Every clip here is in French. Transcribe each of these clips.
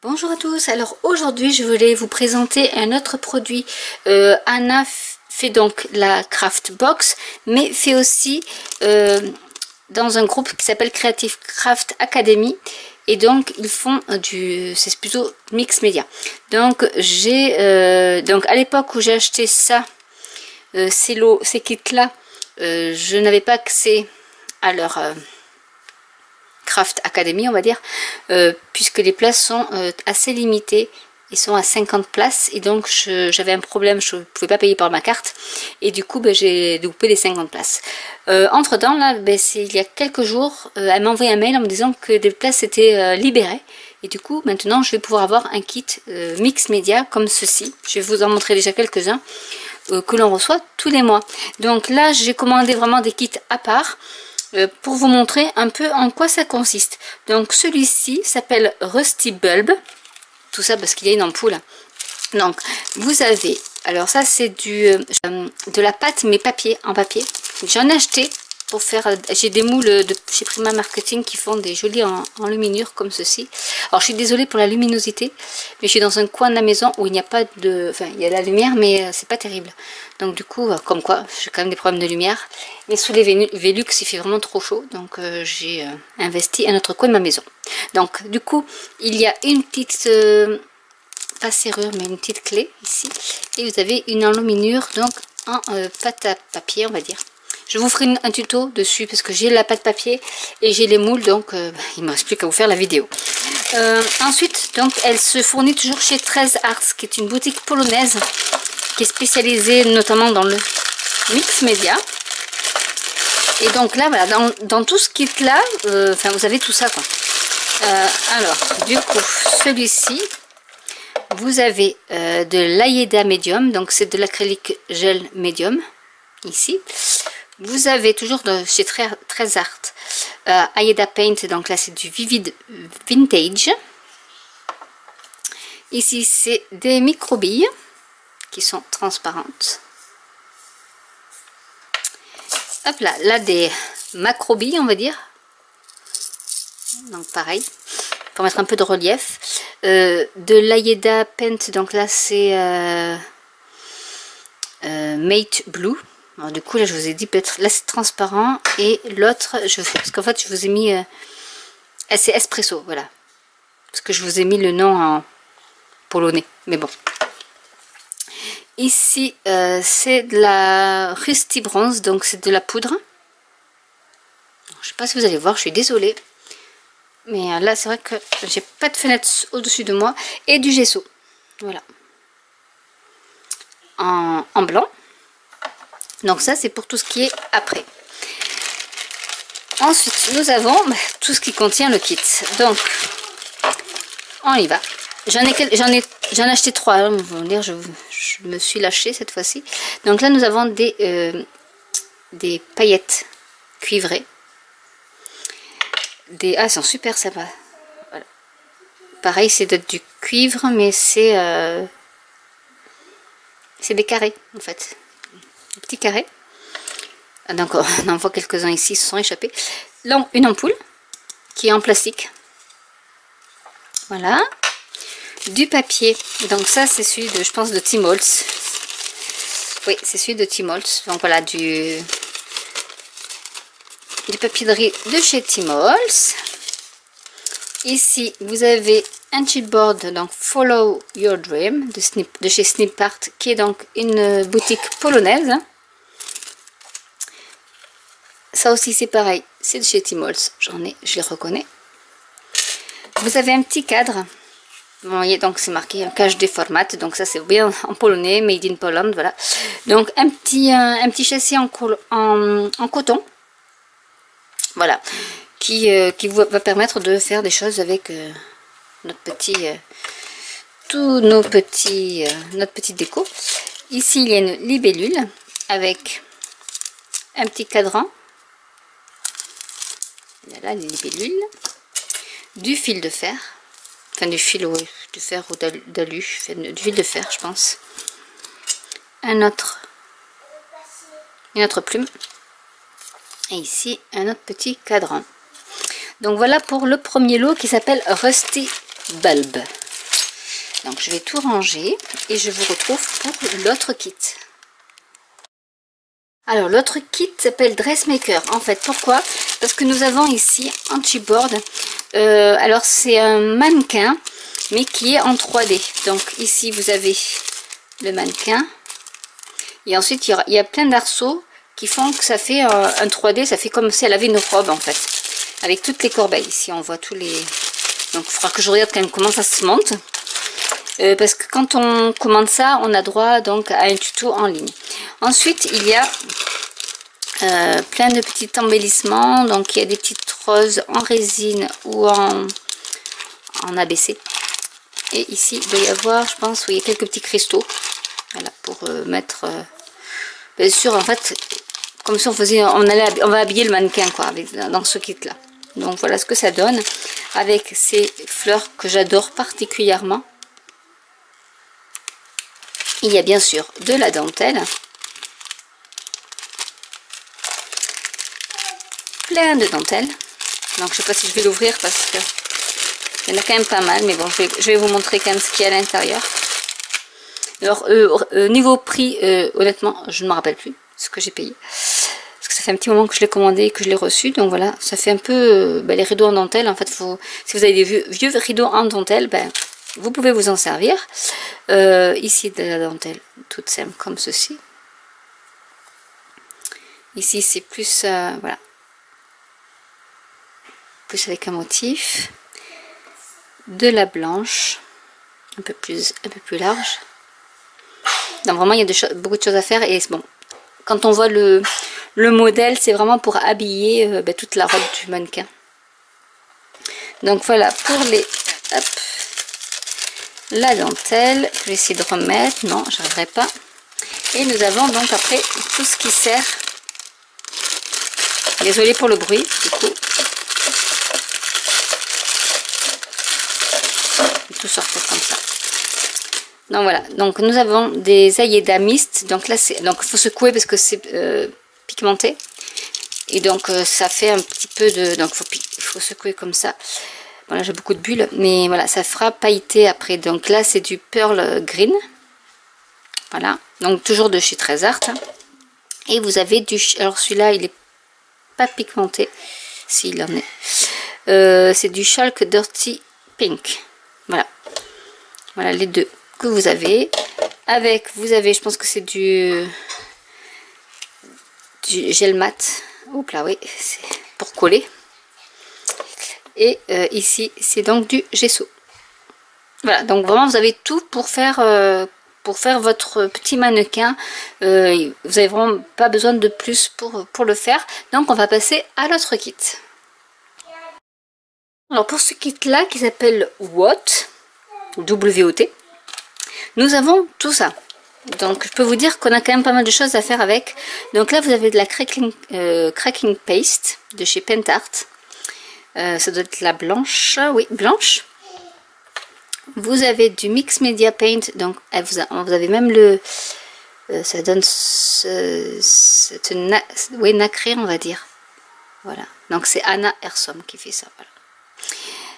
Bonjour à tous, alors aujourd'hui je voulais vous présenter un autre produit. Anna fait donc la Craft Box, mais fait aussi dans un groupe qui s'appelle Creative Craft Academy. Et donc ils font c'est plutôt mix média. Donc donc à l'époque où j'ai acheté ça, ces kits là, je n'avais pas accès à leur Craft Academy, on va dire, puisque les places sont assez limitées. Ils sont à 50 places et donc j'avais un problème, je ne pouvais pas payer par ma carte et du coup j'ai loupé les 50 places. Entre temps là, il y a quelques jours, elle m'a envoyé un mail en me disant que des places étaient libérées et du coup maintenant je vais pouvoir avoir un kit mix média comme ceci. Je vais vous en montrer déjà quelques-uns que l'on reçoit tous les mois. Donc là j'ai commandé vraiment des kits à part pour vous montrer un peu en quoi ça consiste. Donc celui-ci s'appelle Rusty Bulb, tout ça parce qu'il y a une ampoule. Donc vous avez, alors ça c'est de la pâte mais en papier. J'en ai acheté pour faire, j'ai des moules de chez Prima Marketing qui font des jolis enluminures comme ceci. Alors je suis désolée pour la luminosité, mais je suis dans un coin de la maison où il n'y a pas de, enfin il y a la lumière mais c'est pas terrible. Donc du coup, comme quoi, j'ai quand même des problèmes de lumière. Mais sous les Velux, il fait vraiment trop chaud, donc j'ai investi un autre coin de ma maison. Donc du coup, il y a une petite, pas serrure, mais une petite clé ici. Et vous avez une enluminure, donc en pâte à papier, on va dire. Je vous ferai un tuto dessus parce que j'ai la pâte papier et j'ai les moules, donc il ne me reste plus qu'à vous faire la vidéo. Ensuite, donc, elle se fournit toujours chez 13 Arts, qui est une boutique polonaise qui est spécialisée notamment dans le mix média. Et donc là, voilà, dans tout ce kit là, vous avez tout ça quoi. Alors, du coup, celui-ci, vous avez de l'Ayeda Medium, donc c'est de l'acrylique gel médium ici. Vous avez toujours chez 13 Art Ayeda Paint, donc là c'est du Vivid Vintage. Ici c'est des micro-billes qui sont transparentes. Hop là des macro-billes on va dire. Donc pareil, pour mettre un peu de relief. De l'Ayeda Paint, donc là c'est Mate Blue. Alors, du coup là je vous ai dit peut-être là c'est transparent et l'autre parce qu'en fait je vous ai mis c'est espresso, voilà, parce que je vous ai mis le nom en polonais, mais bon. Ici c'est de la Rusty Bronze, donc c'est de la poudre. Je sais pas si vous allez voir, je suis désolée, mais là c'est vrai que j'ai pas de fenêtre au dessus de moi, et du gesso, voilà, en blanc. Donc ça c'est pour tout ce qui est après. Ensuite nous avons tout ce qui contient le kit. Donc on y va. J'en ai acheté 3. Hein, vous allez dire, je me suis lâchée cette fois-ci. Donc là nous avons des paillettes cuivrées. Ah, elles sont super sympas. Voilà. Pareil, c'est du cuivre, mais c'est des carrés en fait. Des petits carrés. Donc on en voit quelques-uns ici, se sont échappés. Là, une ampoule qui est en plastique. Voilà. Du papier. Donc ça c'est celui de, je pense, de Tim Holtz. Oui, c'est celui de Tim Holtz. Donc voilà, du papier de riz de chez Tim Holtz. Ici vous avez un chipboard, donc Follow Your Dream de chez Snipart, qui est donc une boutique polonaise. Ça aussi c'est pareil, c'est de chez Tim Holtz, je les reconnais. Vous avez un petit cadre, vous voyez, donc c'est marqué KD format, donc ça c'est bien en polonais, made in Poland, voilà. Donc un petit châssis en coton, voilà, qui va permettre de faire des choses avec notre petite déco. Ici il y a une libellule avec un petit cadran. Voilà les libellules, du fil de fer, enfin du fil de fer ou d'alu, du fil de fer je pense, une autre plume, et ici un autre petit cadran. Donc voilà pour le premier lot qui s'appelle Rusty Bulb. Donc je vais tout ranger et je vous retrouve pour l'autre kit. Alors l'autre kit s'appelle Dressmaker. En fait, pourquoi? Parce que nous avons ici Anti-Board. Alors c'est un mannequin, mais qui est en 3D. Donc ici vous avez le mannequin. Et ensuite il y a plein d'arceaux qui font que ça fait un 3D. Ça fait comme si elle avait une robe en fait. Avec toutes les corbeilles. Ici on voit tous les... Donc il faudra que je regarde quand même comment ça se monte. Parce que quand on commande ça, on a droit donc à un tuto en ligne. Ensuite, il y a plein de petits embellissements. Donc, il y a des petites roses en résine ou en ABC. Et ici, il doit y avoir, je pense, oui, il y a quelques petits cristaux. Voilà, pour mettre... bien sûr, en fait, comme si on faisait... On va habiller le mannequin, quoi, dans ce kit-là. Donc, voilà ce que ça donne. Avec ces fleurs que j'adore particulièrement. Il y a bien sûr de la dentelle. Plein de dentelle. Donc je ne sais pas si je vais l'ouvrir parce que il y en a quand même pas mal. Mais bon, je vais vous montrer quand même ce qu'il y a à l'intérieur. Alors niveau prix, honnêtement, je ne me rappelle plus ce que j'ai payé. Parce que ça fait un petit moment que je l'ai commandé et que je l'ai reçu. Donc voilà, ça fait un peu les rideaux en dentelle. En fait, si vous avez des vieux rideaux en dentelle, ben, vous pouvez vous en servir. Ici de la dentelle toute simple comme ceci. Ici c'est plus voilà, plus avec un motif. De la blanche, un peu plus large. Donc vraiment il y a beaucoup de choses à faire. Et bon, quand on voit le modèle, c'est vraiment pour habiller toute la robe du mannequin. Donc voilà pour les... Hop, la dentelle, je vais essayer de remettre, non, j'arriverai pas. Et nous avons donc après tout ce qui sert. Désolée pour le bruit, du coup. Tout sortir comme ça. Donc voilà, donc nous avons des Ayeda Mist. Donc là, il faut secouer parce que c'est pigmenté. Et donc ça fait un petit peu de... Donc il faut secouer comme ça. Voilà, j'ai beaucoup de bulles, mais voilà, ça fera pailleté après. Donc là, c'est du Pearl Green. Voilà, donc toujours de chez Trésart. Et vous avez du... Alors celui-là, il est pas pigmenté. S'il en est. C'est du Chalk Dirty Pink. Voilà. Voilà les deux que vous avez. Avec, vous avez, je pense que c'est du gel mat. Oups là, oui, c'est pour coller. Et ici, c'est donc du gesso. Voilà, donc vraiment, vous avez tout pour faire votre petit mannequin. Vous n'avez vraiment pas besoin de plus pour le faire. Donc, on va passer à l'autre kit. Alors, pour ce kit-là, qui s'appelle WOT, W-O-T, nous avons tout ça. Donc, je peux vous dire qu'on a quand même pas mal de choses à faire avec. Donc là, vous avez de la cracking paste de chez Pentart. Ça doit être la blanche, oui, blanche. Vous avez du Mix Media Paint, donc vous avez même le... ça donne oui, nacré, on va dire. Voilà, donc c'est Anna Hersom qui fait ça.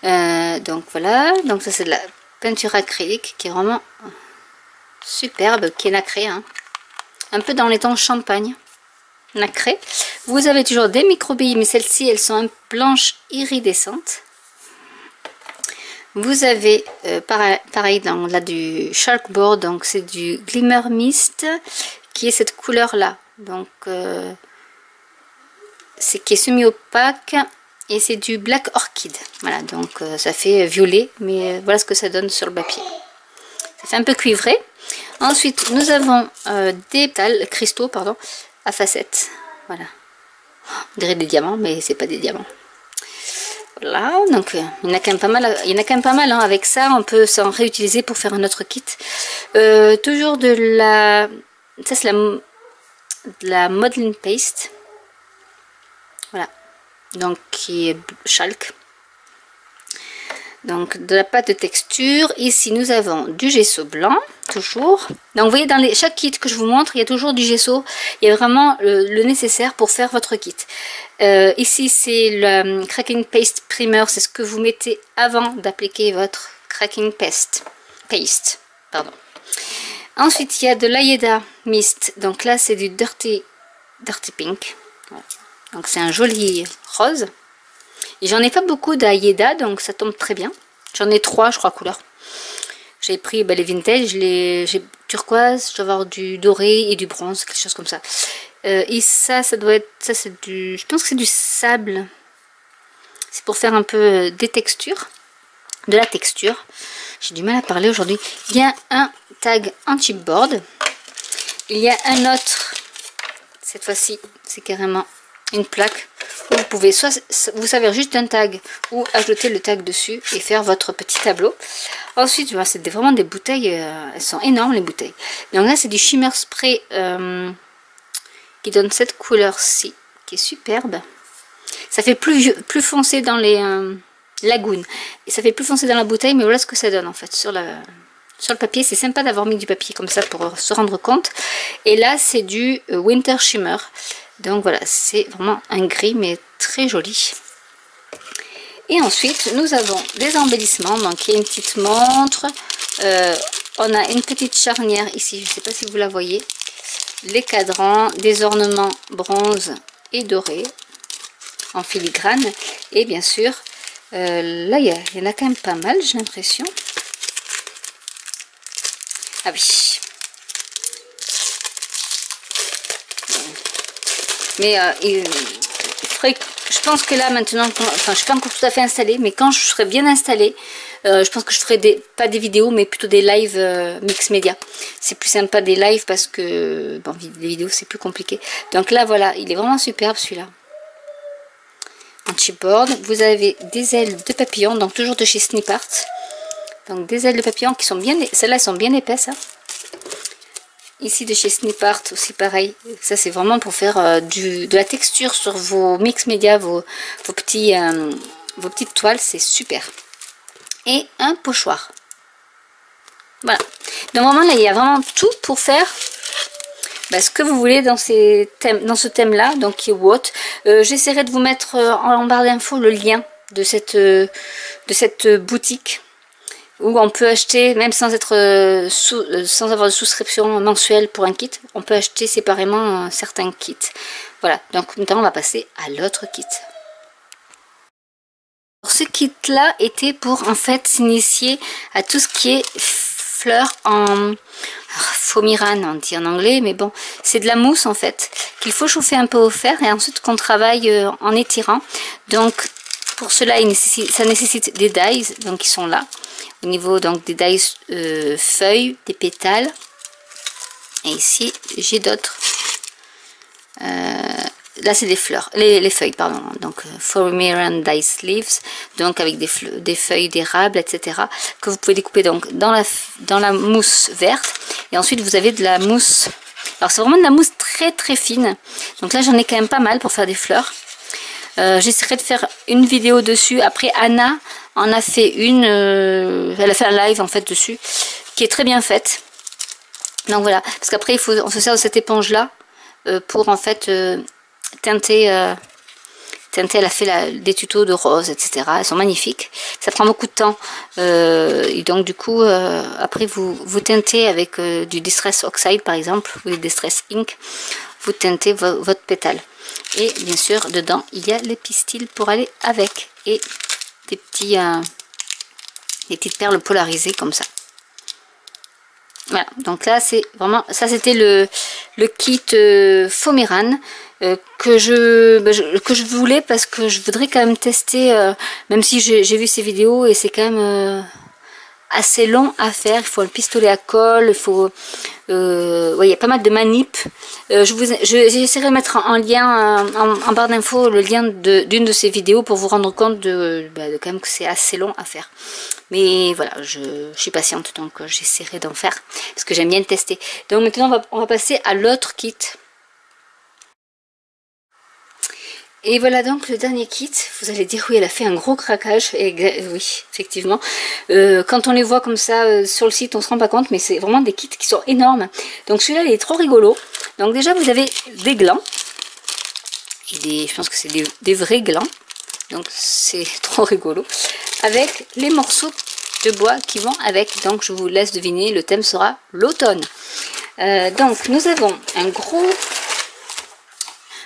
Voilà. Donc voilà, donc ça c'est de la peinture acrylique qui est vraiment superbe, qui est nacrée, hein. Un peu dans les tons champagne. Nacré. Vous avez toujours des micro-billes, mais celles-ci elles sont un blanches iridescentes. Vous avez pareil là du Chalkboard, donc c'est du Glimmer Mist qui est cette couleur là, donc c'est qui est semi-opaque et c'est du Black Orchid. Voilà, donc ça fait violet, mais voilà ce que ça donne sur le papier. Ça fait un peu cuivré. Ensuite nous avons des cristaux pardon, à facettes. Voilà, on dirait des diamants, mais c'est pas des diamants. Voilà, donc il y en a quand même pas mal. Il y en a quand même pas mal. Hein. Avec ça, on peut s'en réutiliser pour faire un autre kit. Toujours de la, ça c'est de la modeling paste. Voilà, donc qui est chalk. Donc de la pâte de texture. Ici nous avons du gesso blanc, toujours. Donc vous voyez dans chaque kit que je vous montre, il y a toujours du gesso. Il y a vraiment le nécessaire pour faire votre kit. Ici c'est le cracking paste primer, c'est ce que vous mettez avant d'appliquer votre cracking paste. Paste, pardon. Ensuite, il y a de l'Ayeda Mist. Donc là, c'est du Dirty Pink. Voilà. Donc c'est un joli rose. Et j'en ai pas beaucoup d'Ayeda, donc ça tombe très bien. J'en ai 3, je crois, couleurs. J'ai pris les vintage, j'ai turquoise, je dois avoir du doré et du bronze, quelque chose comme ça. Et ça doit être, ça c'est du, je pense que c'est du sable. C'est pour faire un peu des textures, de la texture. J'ai du mal à parler aujourd'hui. Il y a un tag anti-board. Il y a un autre, cette fois-ci, c'est carrément une plaque où vous pouvez soit vous servir juste d'un tag ou ajouter le tag dessus et faire votre petit tableau. Ensuite, c'est vraiment des bouteilles, elles sont énormes les bouteilles. Donc là, c'est du shimmer spray qui donne cette couleur-ci, qui est superbe. Ça fait plus foncé dans les lagoons. Et ça fait plus foncé dans la bouteille, mais voilà ce que ça donne en fait sur le papier. C'est sympa d'avoir mis du papier comme ça pour se rendre compte. Et là, c'est du Winter Shimmer. Donc voilà, c'est vraiment un gris, mais très joli. Et ensuite, nous avons des embellissements. Donc il y a une petite montre. On a une petite charnière ici, je ne sais pas si vous la voyez. Les cadrans, des ornements bronze et doré en filigrane. Et bien sûr, là, il y en a quand même pas mal, j'ai l'impression. Ah oui. Mais je pense que là maintenant, enfin je ne suis pas encore tout à fait installée, mais quand je serai bien installée, je pense que je ferai pas des vidéos, mais plutôt des lives mix média. C'est plus sympa des lives parce que bon, les vidéos c'est plus compliqué. Donc là voilà, il est vraiment superbe celui-là. En chipboard, vous avez des ailes de papillon, donc toujours de chez Snip Art. Donc des ailes de papillon qui sont bien, celles-là elles sont bien épaisses. Hein. Ici de chez Snip Art aussi pareil, ça c'est vraiment pour faire de la texture sur vos mix média, vos petites toiles, c'est super. Et un pochoir. Voilà. Donc vraiment là il y a vraiment tout pour faire ce que vous voulez dans ce thème là, donc qui est what. J'essaierai de vous mettre en barre d'infos le lien de cette boutique. Où on peut acheter, même sans être sans avoir de souscription mensuelle pour un kit, on peut acheter séparément certains kits. Voilà, donc maintenant on va passer à l'autre kit. Alors, ce kit là était pour en fait s'initier à tout ce qui est fleurs en Fomirane, on dit en anglais, mais bon, c'est de la mousse en fait, qu'il faut chauffer un peu au fer et ensuite qu'on travaille en étirant. Donc pour cela, ça nécessite des dies, donc ils sont là. Au niveau donc des dies feuilles, des pétales. Et ici, j'ai d'autres. Là, c'est des fleurs, les feuilles, pardon. Donc, Fomirane Dice Leaves, donc avec des feuilles d'érable, etc. Que vous pouvez découper donc dans la mousse verte. Et ensuite, vous avez de la mousse. Alors, c'est vraiment de la mousse très très fine. Donc là, j'en ai quand même pas mal pour faire des fleurs. J'essaierai de faire une vidéo dessus. Après, Anna en a fait une, elle a fait un live en fait dessus, qui est très bien faite. Donc voilà, parce qu'après on se sert de cette éponge là pour en fait teinter. Elle a fait des tutos de rose, etc. Elles sont magnifiques. Ça prend beaucoup de temps. Et donc du coup, après vous teintez avec du Distress Oxide par exemple, ou du Distress Ink. Vous teintez votre pétale. Et bien sûr, dedans, il y a les pistils pour aller avec. Et des petites perles polarisées comme ça. Voilà, donc là, c'est vraiment... Ça, c'était le kit Fomirane que je voulais parce que je voudrais quand même tester, même si j'ai vu ces vidéos et c'est quand même... assez long à faire. Il faut le pistolet à colle, il faut il y a pas mal de manip. J'essaierai de mettre en lien en barre d'infos le lien d'une de ces vidéos pour vous rendre compte de quand même que c'est assez long à faire. Mais voilà, je suis patiente, donc j'essaierai d'en faire parce que j'aime bien le tester. Donc maintenant on va passer à l'autre kit. Et voilà donc le dernier kit. Vous allez dire oui, elle a fait un gros craquage. Et oui, effectivement. Quand on les voit comme ça sur le site, on se rend pas compte, mais c'est vraiment des kits qui sont énormes. Donc celui-là, il est trop rigolo. Donc déjà, vous avez des glands. Je pense que c'est des vrais glands. Donc c'est trop rigolo. Avec les morceaux de bois qui vont avec. Donc je vous laisse deviner, le thème sera l'automne. Donc nous avons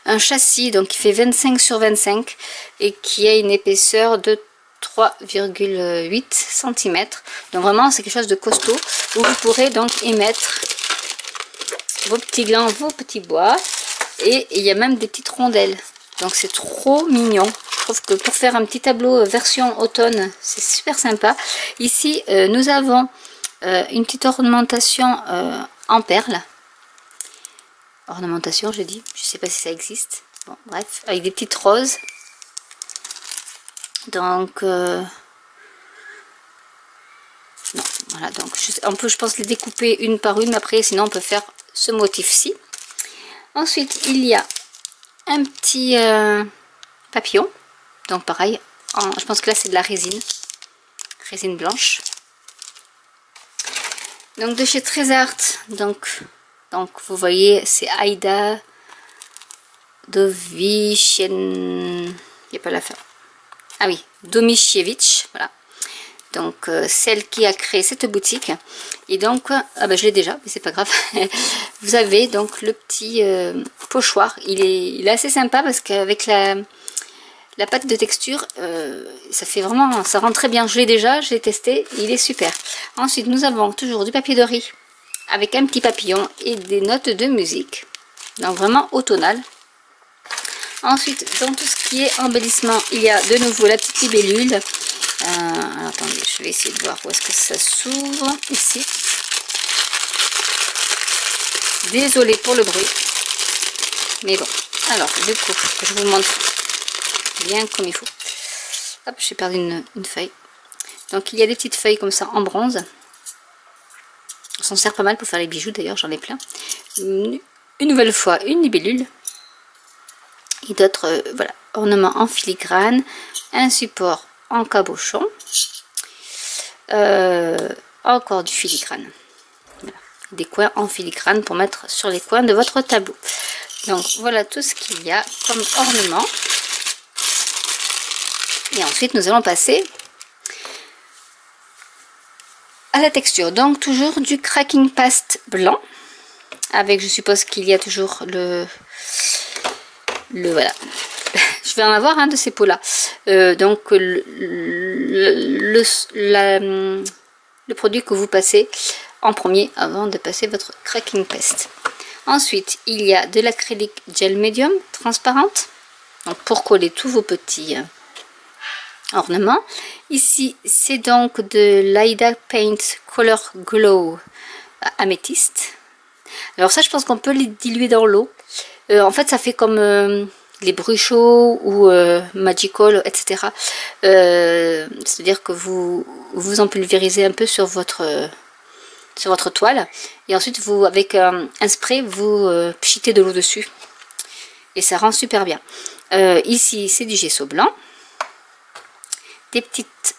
un châssis donc qui fait 25 sur 25 et qui a une épaisseur de 3,8 cm. Donc vraiment c'est quelque chose de costaud où vous pourrez donc émettre vos petits glands, vos petits bois, et il y a même des petites rondelles. Donc c'est trop mignon. Je trouve que pour faire un petit tableau version automne, c'est super sympa. Ici nous avons une petite ornementation en perles. Ornementation, je dis, je sais pas si ça existe. Bon, bref, avec des petites roses. Donc non, voilà, donc on peut, je pense, les découper une par une. Après, sinon, on peut faire ce motif-ci. Ensuite, il y a un petit papillon. Donc pareil, je pense que là c'est de la résine blanche. Donc de chez Trésart, donc vous voyez, c'est Aida Dovicien, il n'y a pas la fin. Ah oui, Domisiewicz, voilà. Donc celle qui a créé cette boutique. Et donc, ah ben je l'ai déjà, mais c'est pas grave. Vous avez donc le petit pochoir. Il est assez sympa parce qu'avec la pâte de texture, ça fait vraiment, ça rend très bien. Je l'ai déjà, je l'ai testé, il est super. Ensuite, nous avons toujours du papier de riz avec un petit papillon et des notes de musique. Donc vraiment automnal. Ensuite, dans tout ce qui est embellissement, il y a de nouveau la petite libellule. Alors, attendez, je vais essayer de voir où est-ce que ça s'ouvre. Ici. Désolée pour le bruit. Mais bon. Alors, du coup, je vous montre bien comme il faut. Hop, j'ai perdu une feuille. Donc, il y a des petites feuilles comme ça en bronze. On s'en sert pas mal pour faire les bijoux, d'ailleurs, j'en ai plein. Une nouvelle fois, une libellule. Et d'autres, voilà, ornements en filigrane. Un support en cabochon, encore du filigrane, voilà. Des coins en filigrane pour mettre sur les coins de votre tableau. Donc voilà tout ce qu'il y a comme ornement. Et ensuite nous allons passer à la texture. Donc toujours du cracking paste blanc avec, je suppose qu'il y a toujours le voilà. Je vais en avoir un de ces pots là. Donc le produit que vous passez en premier avant de passer votre cracking paste. Ensuite, il y a de l'acrylique gel médium transparente, donc pour coller tous vos petits ornements. Ici, c'est donc de l'Aida Paint Color Glow améthyste. Alors ça, je pense qu'on peut les diluer dans l'eau. En fait, ça fait comme les bruchots ou Magical, etc. C'est-à-dire que vous en pulvérisez un peu sur votre toile. Et ensuite, vous, avec un spray, vous pchitez de l'eau dessus. Et ça rend super bien. Ici, c'est du gesso blanc. Des petites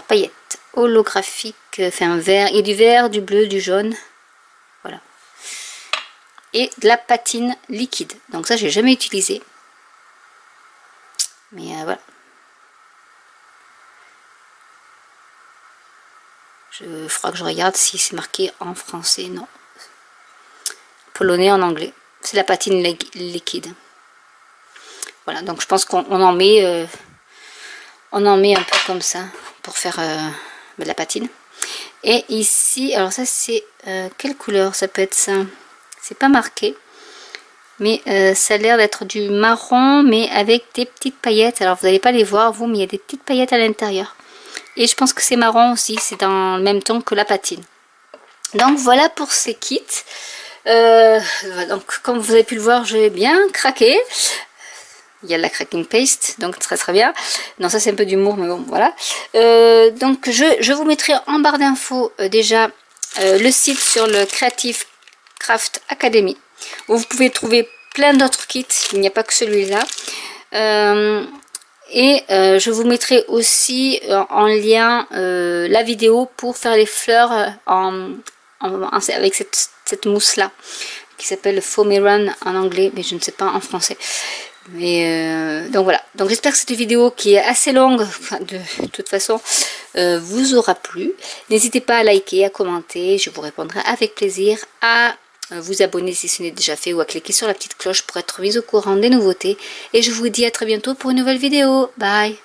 paillettes holographiques, enfin vert. Il y a du vert, du bleu, du jaune. Voilà. Et de la patine liquide. Donc ça, j'ai jamais utilisé. Mais voilà. Il faudra que je regarde si c'est marqué en français. Non. Polonais, en anglais. C'est la patine liquide. Voilà. Donc je pense qu'on en met un peu comme ça pour faire de la patine. Et ici, alors ça c'est quelle couleur ça peut être ça? C'est pas marqué, mais ça a l'air d'être du marron, mais avec des petites paillettes. Alors vous n'allez pas les voir vous, mais il y a des petites paillettes à l'intérieur. Et je pense que c'est marron aussi, c'est dans le même ton que la patine. Donc voilà pour ces kits. Donc comme vous avez pu le voir, j'ai bien craqué. Il y a de la cracking paste, donc très très bien. Non, ça c'est un peu d'humour, mais bon, voilà. Donc je vous mettrai en barre d'infos déjà le site sur le Creative Craft Academy, où vous pouvez trouver plein d'autres kits, il n'y a pas que celui-là. Et je vous mettrai aussi en lien la vidéo pour faire les fleurs avec cette mousse là, qui s'appelle Foamy Run en anglais, mais je ne sais pas en français. Donc voilà, donc j'espère que cette vidéo qui est assez longue, de toute façon, vous aura plu. N'hésitez pas à liker, à commenter, je vous répondrai avec plaisir, à vous abonner si ce n'est déjà fait ou à cliquer sur la petite cloche pour être mis au courant des nouveautés. Et je vous dis à très bientôt pour une nouvelle vidéo. Bye!